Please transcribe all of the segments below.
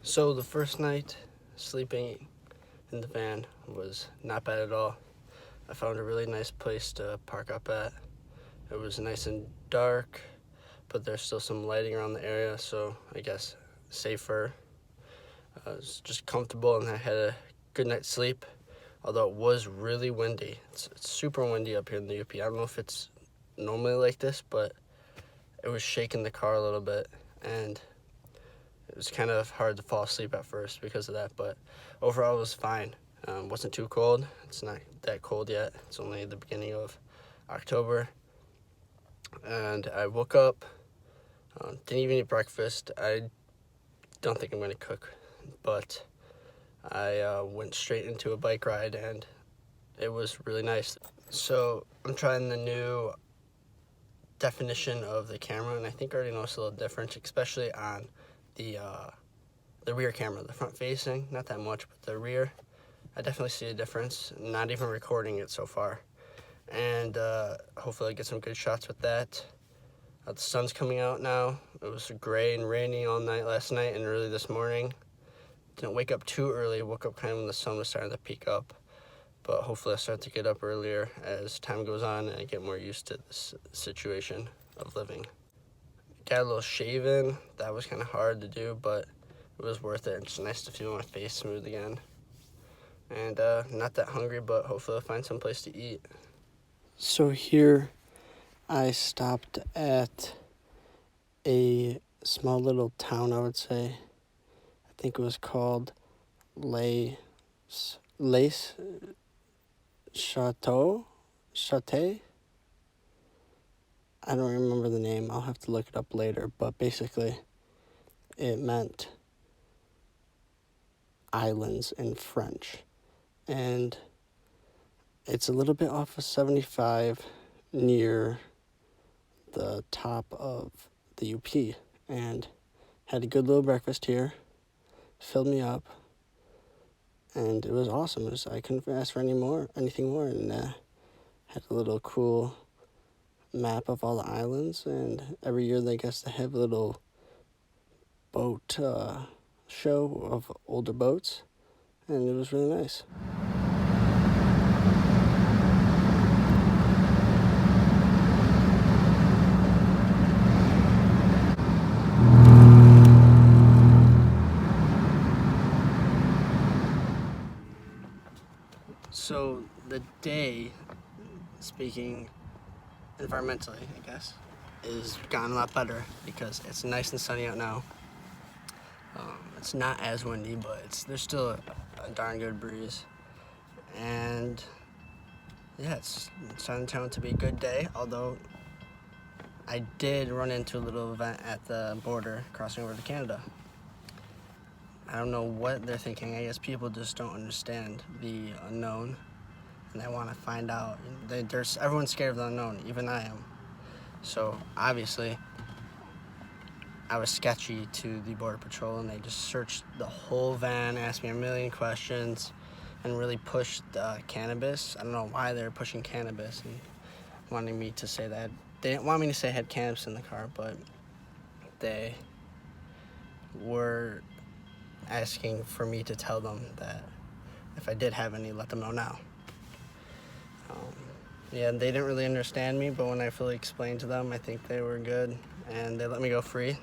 So the first night sleeping in the van was not bad at all. I found a really nice place to park up at. It was nice and dark, but there's still some lighting around the area, so I guess safer. It was just comfortable, and I had a good night's sleep, although it was really windy. It's super windy up here in the UP. I don't know if it's normally like this, but it was shaking the car a little bit, and it was kind of hard to fall asleep at first because of that, but overall it was fine. Wasn't too cold. It's not that cold yet. It's only the beginning of October. And I woke up, didn't even eat breakfast. I don't think I'm going to cook, but I went straight into a bike ride, and it was really nice. So I'm trying the new definition of the camera, and I think I already noticed a little difference, especially on the rear camera. The front facing, not that much, but the rear, I definitely see a difference. Not even recording it so far, and hopefully I get some good shots with that. The sun's coming out now. It was gray and rainy all night last night and early this morning. Didn't wake up too early. Woke up kind of when the sun was starting to peak up, but hopefully I start to get up earlier as time goes on and I get more used to this situation of living. Got a little shave in. That was kind of hard to do, but it was worth it. It's nice to feel my face smooth again. And not that hungry, but hopefully I'll find some place to eat. So here I stopped at a small little town, I would say. I think it was called Lace Chateau? Chate? I don't remember the name. I'll have to look it up later, but basically it meant islands in French. And it's a little bit off of 75 near the top of the UP, and had a good little breakfast here, filled me up, and it was awesome. I couldn't ask for anything more, and had a little cool map of all the islands, and every year they have a little boat show of older boats, and it was really nice. So the day, speaking environmentally, I guess, is gotten a lot better because it's nice and sunny out now. It's not as windy, but there's still a darn good breeze. And yeah, it's starting to turn out to be a good day, although I did run into a little event at the border crossing over to Canada. I don't know what they're thinking. I guess people just don't understand the unknown, and they want to find out. Everyone's scared of the unknown, even I am. So obviously, I was sketchy to the Border Patrol, and they just searched the whole van, asked me a million questions, and really pushed cannabis. I don't know why they were pushing cannabis and wanting me to say that. They didn't want me to say I had cannabis in the car, but they were asking for me to tell them that if I did have any, let them know now. Yeah, they didn't really understand me, but when I fully explained to them, I think they were good, and they let me go free.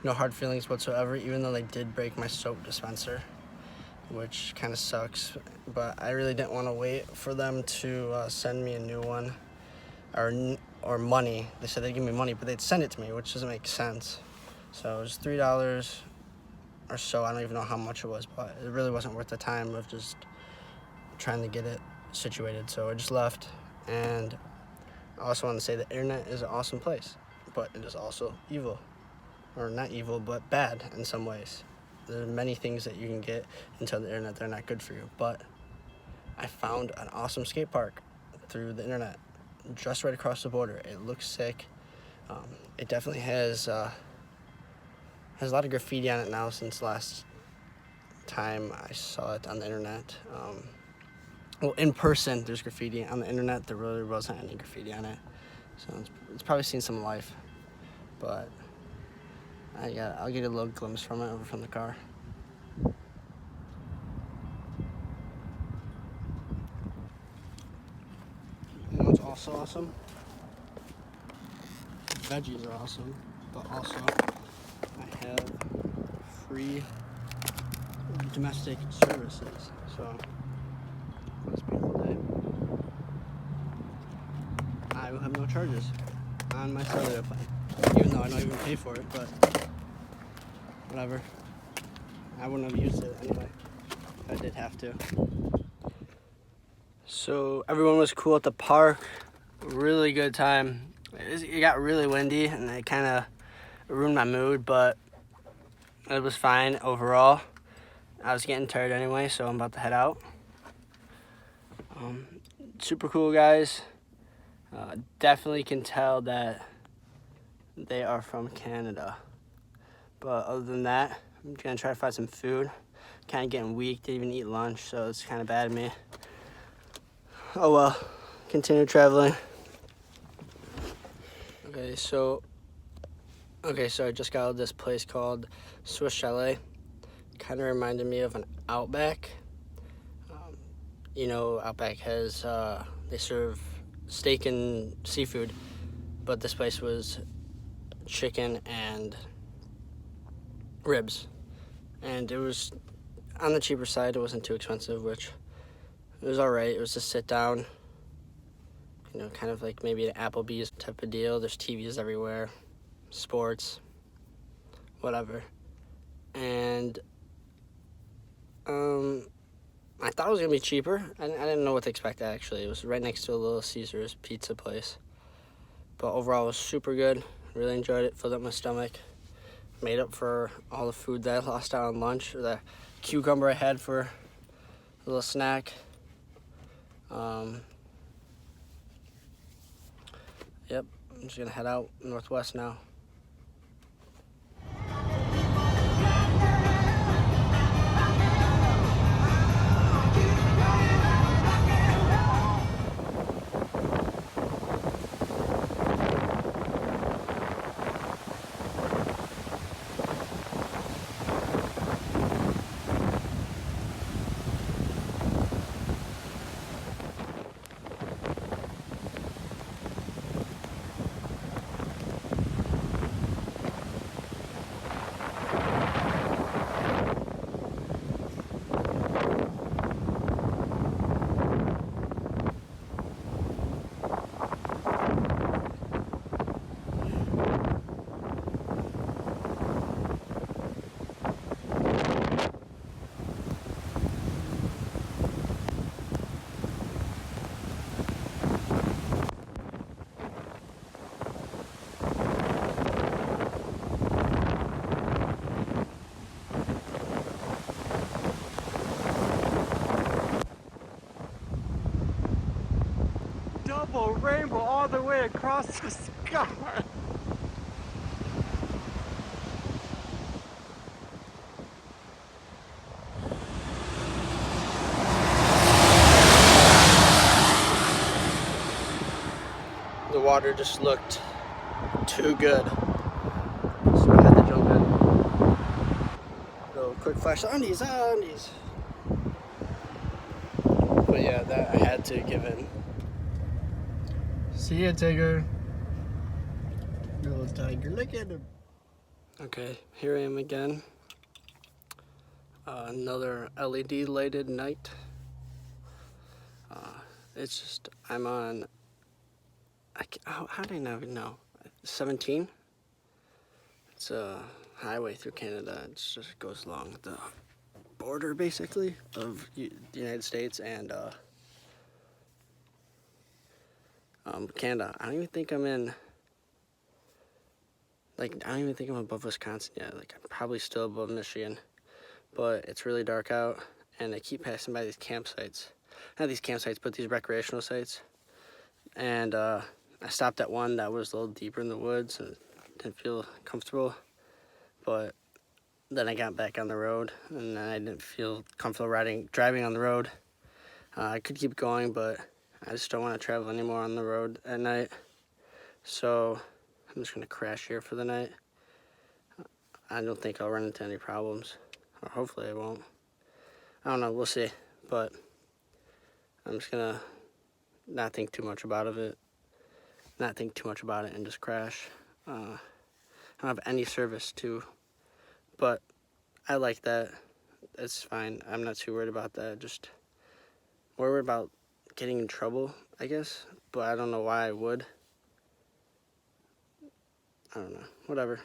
No hard feelings whatsoever, even though they did break my soap dispenser, which kind of sucks, but I really didn't want to wait for them to send me a new one, or money. They said they'd give me money, but they'd send it to me, which doesn't make sense. So it was $3 or so. I don't even know how much it was, but it really wasn't worth the time of just trying to get it situated. So I just left, and I also want to say the internet is an awesome place, but it is also evil. Or not evil, but bad in some ways. There are many things that you can get into the internet that are not good for you, but I found an awesome skate park through the internet, just right across the border. It looks sick. It definitely has a lot of graffiti on it now since last time I saw it on the internet. Well, in person, there's graffiti. On the internet, there really wasn't any graffiti on it. So it's probably seen some life. But I'll get a little glimpse from it over from the car. You know what's also awesome? Veggies are awesome, but also I have free domestic services. So for this beautiful day, I will have no charges on my cellular plan, even though I don't even pay for it. But whatever, I wouldn't have used it anyway if I did have to. So everyone was cool at the park. Really good time. It got really windy and it kind of ruined my mood, but it was fine overall. I was getting tired anyway, so I'm about to head out. Super cool guys. Definitely can tell that they are from Canada. But other than that, I'm gonna try to find some food. Kind of getting weak, didn't even eat lunch, so it's kind of bad of me. Oh well, continue traveling. Okay, so I just got out of this place called Swiss Chalet. Kind of reminded me of an Outback. Outback has, they serve steak and seafood, but this place was chicken and ribs. And it was on the cheaper side. It wasn't too expensive, which it was all right. It was just sit down, kind of like maybe an Applebee's type of deal. There's TVs everywhere, sports, whatever. And I thought it was gonna be cheaper. I didn't know what to expect actually. It was right next to a Little Caesars pizza place. But overall it was super good. Really enjoyed it, filled up my stomach. Made up for all the food that I lost out on lunch, or the cucumber I had for a little snack. Yep, I'm just gonna head out northwest now. Double rainbow all the way across the sky. The water just looked too good, so I had to jump in. Little quick flash on these. But yeah, that I had to give in. See ya, Tigger. Little tiger, look at him. Okay, here I am again. Another LED lighted night. It's just, I'm on, how did I not even know? 17? It's a highway through Canada. It just goes along the border, basically, of the United States and Canada. I don't even think I'm in, I don't even think I'm above Wisconsin yet. I'm probably still above Michigan. But it's really dark out, and I keep passing by these campsites. Not these campsites, but these recreational sites. And I stopped at one that was a little deeper in the woods and didn't feel comfortable. But then I got back on the road, and I didn't feel comfortable driving on the road. I could keep going, but I just don't want to travel anymore on the road at night. So I'm just gonna crash here for the night. I don't think I'll run into any problems, or hopefully I won't. I don't know, we'll see, but I'm just gonna not think too much about it, and just crash. I don't have any service too, but I like that. It's fine. I'm not too worried about that. Just worried about getting in trouble, I guess, but I don't know why I would. I don't know. Whatever.